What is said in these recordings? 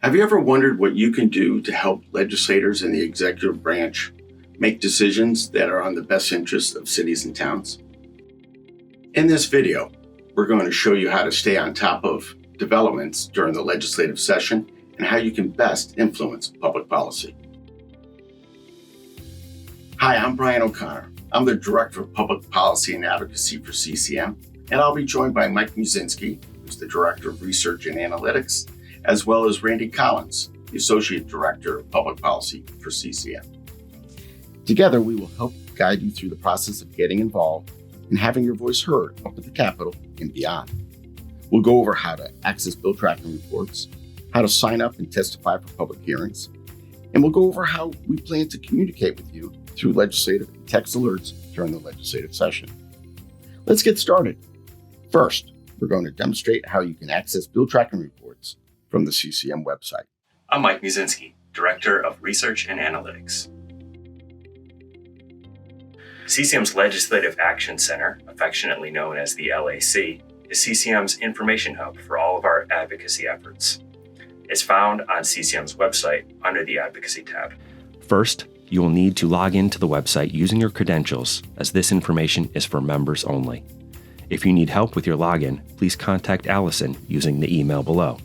Have you ever wondered what you can do to help legislators in the executive branch make decisions that are on the best interest of cities and towns? In this video, we're going to show you how to stay on top of developments during the legislative session and how you can best influence public policy. Hi, I'm Brian O'Connor. I'm the Director of Public Policy and Advocacy for CCM, and I'll be joined by Mike Muszynski, who's the Director of Research and Analytics, as well as Randy Collins, the Associate Director of Public Policy for CCM. Together, we will help guide you through the process of getting involved and having your voice heard up at the Capitol and beyond. We'll go over how to access bill tracking reports, how to sign up and testify for public hearings, and we'll go over how we plan to communicate with you through legislative and text alerts during the legislative session. Let's get started. First, we're going to demonstrate how you can access bill tracking reports from the CCM website. I'm Mike Muszynski, Director of Research and Analytics. CCM's Legislative Action Center, affectionately known as the LAC, is CCM's information hub for all of our advocacy efforts. It's found on CCM's website under the Advocacy tab. First, you will need to log into the website using your credentials, as this information is for members only. If you need help with your login, please contact Allison using the email below.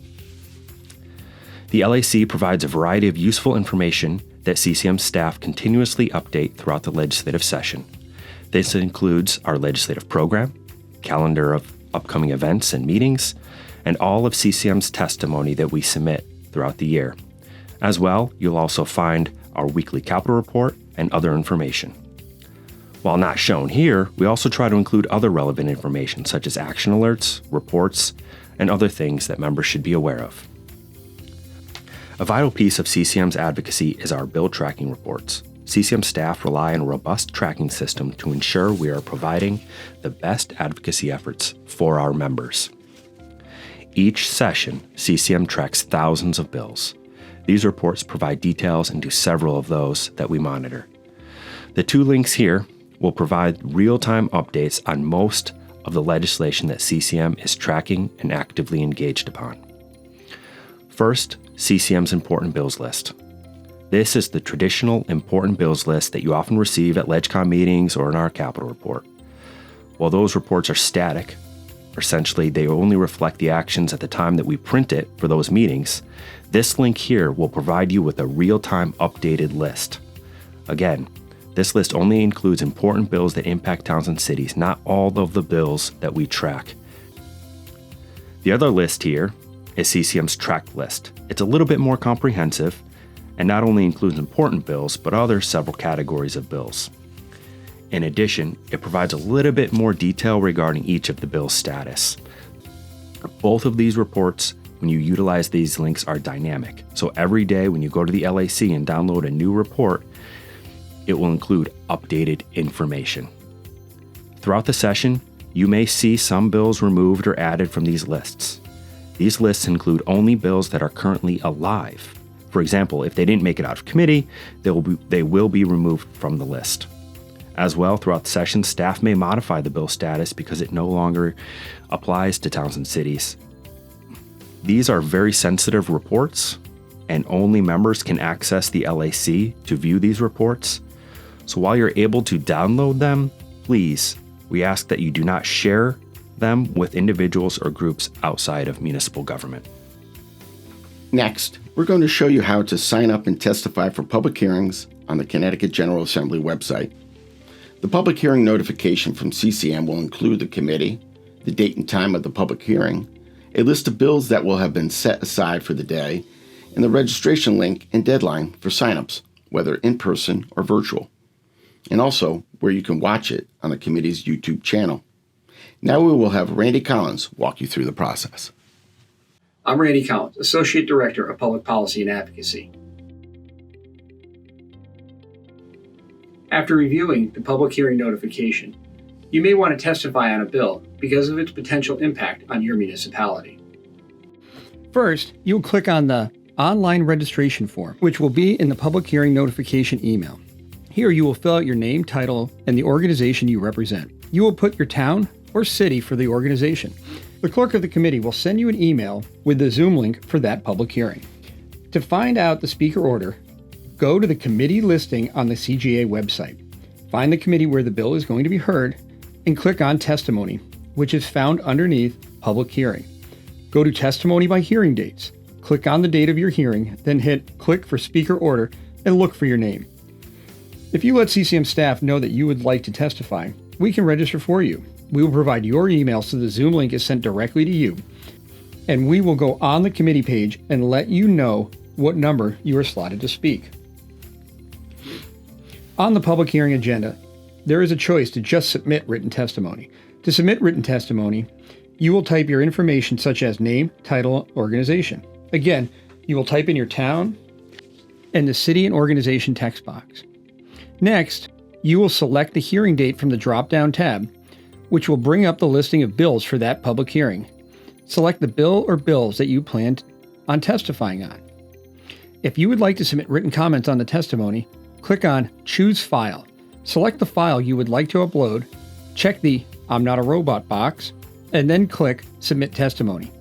The LAC provides a variety of useful information that CCM staff continuously update throughout the legislative session. This includes our legislative program, calendar of upcoming events and meetings, and all of CCM's testimony that we submit throughout the year. As well, you'll also find our weekly Capitol report and other information. While not shown here, we also try to include other relevant information such as action alerts, reports, and other things that members should be aware of. A vital piece of CCM's advocacy is our bill tracking reports. CCM staff rely on a robust tracking system to ensure we are providing the best advocacy efforts for our members. Each session, CCM tracks thousands of bills. These reports provide details into several of those that we monitor. The two links here will provide real-time updates on most of the legislation that CCM is tracking and actively engaged upon. First, CCM's Important Bills List. This is the traditional important bills list that you often receive at LegCom meetings or in our Capitol report. While those reports are static, essentially they only reflect the actions at the time that we print it for those meetings, this link here will provide you with a real-time updated list. Again, this list only includes important bills that impact towns and cities, not all of the bills that we track. The other list here is CCM's tracked list. It's a little bit more comprehensive and not only includes important bills, but other several categories of bills. In addition, it provides a little bit more detail regarding each of the bill's status. Both of these reports, when you utilize these links, are dynamic. So every day when you go to the LAC and download a new report, it will include updated information. Throughout the session, you may see some bills removed or added from these lists. These lists include only bills that are currently alive. For example, if they didn't make it out of committee, they will be removed from the list. As well, throughout the session, staff may modify the bill status because it no longer applies to towns and cities. These are very sensitive reports, and only members can access the LAC to view these reports. So while you're able to download them, please, we ask that you do not share them with individuals or groups outside of municipal government. Next, we're going to show you how to sign up and testify for public hearings on the Connecticut General Assembly website. The public hearing notification from CCM will include the committee, the date and time of the public hearing, a list of bills that will have been set aside for the day, and the registration link and deadline for signups, whether in person or virtual, and also where you can watch it on the committee's YouTube channel. Now we will have Randy Collins walk you through the process. I'm Randy Collins, Associate Director of Public Policy and Advocacy. After reviewing the public hearing notification, you may want to testify on a bill because of its potential impact on your municipality. First, you'll click on the online registration form, which will be in the public hearing notification email. Here you will fill out your name, title, and the organization you represent. You will put your town or city for the organization. The clerk of the committee will send you an email with the Zoom link for that public hearing. To find out the speaker order, go to the committee listing on the CGA website. Find the committee where the bill is going to be heard and click on Testimony, which is found underneath Public Hearing. Go to Testimony by Hearing Dates. Click on the date of your hearing, then hit Click for Speaker Order and look for your name. If you let CCM staff know that you would like to testify, we can register for you. We will provide your email so the Zoom link is sent directly to you, and we will go on the committee page and let you know what number you are slotted to speak. On the public hearing agenda, there is a choice to just submit written testimony. To submit written testimony, you will type your information such as name, title, organization. Again, you will type in your town and the city and organization text box. Next, you will select the hearing date from the drop-down tab, which will bring up the listing of bills for that public hearing. Select the bill or bills that you plan on testifying on. If you would like to submit written comments on the testimony, click on Choose File. Select the file you would like to upload, check the I'm not a robot box, and then click Submit Testimony.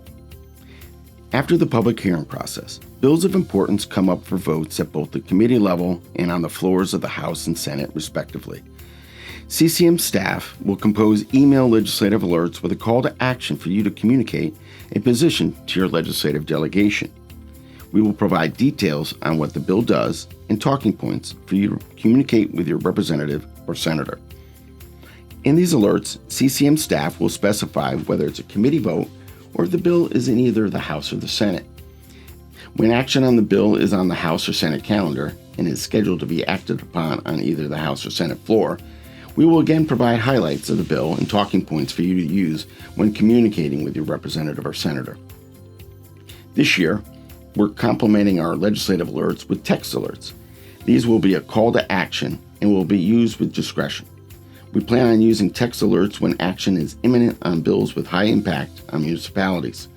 After the public hearing process, bills of importance come up for votes at both the committee level and on the floors of the House and Senate, respectively. CCM staff will compose email legislative alerts with a call to action for you to communicate a position to your legislative delegation. We will provide details on what the bill does and talking points for you to communicate with your representative or senator. In these alerts, CCM staff will specify whether it's a committee vote or if the bill is in either the House or the Senate. When action on the bill is on the House or Senate calendar and is scheduled to be acted upon on either the House or Senate floor, we will again provide highlights of the bill and talking points for you to use when communicating with your representative or senator. This year, we're complementing our legislative alerts with text alerts. These will be a call to action and will be used with discretion. We plan on using text alerts when action is imminent on bills with high impact on municipalities.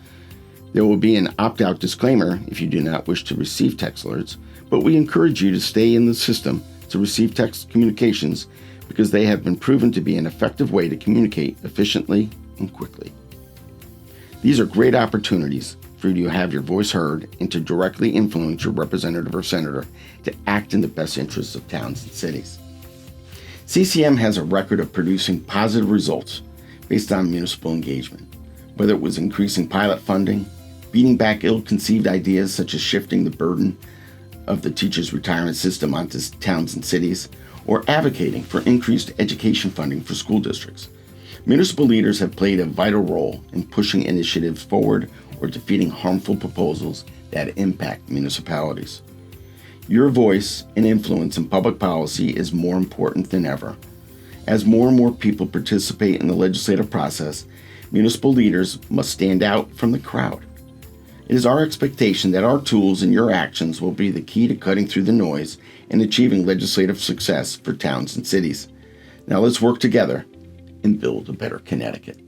There will be an opt-out disclaimer if you do not wish to receive text alerts, but we encourage you to stay in the system to receive text communications because they have been proven to be an effective way to communicate efficiently and quickly. These are great opportunities for you to have your voice heard and to directly influence your representative or senator to act in the best interests of towns and cities. CCM has a record of producing positive results based on municipal engagement, whether it was increasing pilot funding, beating back ill-conceived ideas such as shifting the burden of the teachers' retirement system onto towns and cities, or advocating for increased education funding for school districts. Municipal leaders have played a vital role in pushing initiatives forward or defeating harmful proposals that impact municipalities. Your voice and influence in public policy is more important than ever. As more and more people participate in the legislative process, municipal leaders must stand out from the crowd. It is our expectation that our tools and your actions will be the key to cutting through the noise and achieving legislative success for towns and cities. Now let's work together and build a better Connecticut.